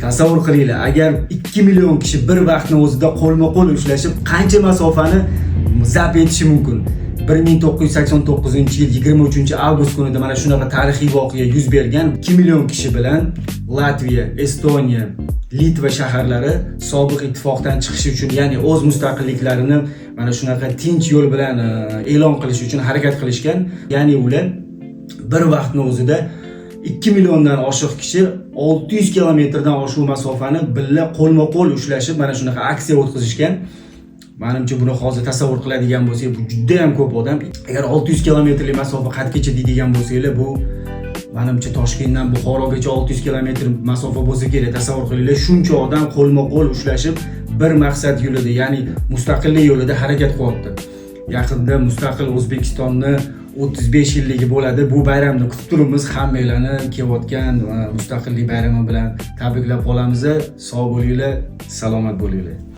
Tasavvur qilinglar, agar 2 million kishi bir vaqtning o'zida qo'lma-qo'l ushlashib qancha masofani zabt etishi mumkin? 1989-yil 23-avgust kunida mana shunaqa tarixiy voqea yuz bergan. 2 million kishi bilan Latviya, Estoniya, Litva shaharlari sobiq ittifoqdan chiqish uchun, ya'ni o'z mustaqilliklarini mana shunaqa tinch yo'l bilan e'lon qilish uchun harakat qilishgan. Ya'ni ular bir vaqtning o'zida 2 milliondan oshiq kishi 600 kilometrdan oshiq masofani billa qo'lma-qo'l ushlashib mana shunaqa aksiya o'tkazishgan. Menimcha buni hozir tasavvur qiladigan bo'lsak, bu juda ham ko'p odam. Agar 600 kilometrlik masofa qatgacha deydigan bo'lsanglar, bu menimcha Toshkentdan Buxorogacha 600 kilometr masofa bo'lsa kerak. Tasavvur qilinglar, shuncha odam qo'lma-qo'l ushlashib bir maqsad yo'lida, ya'ni mustaqillik yo'lida harakat qilyapti. Yaqinda mustaqil O'zbekistonni 35 yilligi bo'ladi. Bu bayramni kutib turibmiz. Hammalarni kelayotgan mustaqillik bayrami bilan tabriklab qolamiz. Sog' bo'linglar, salomat bo'linglar.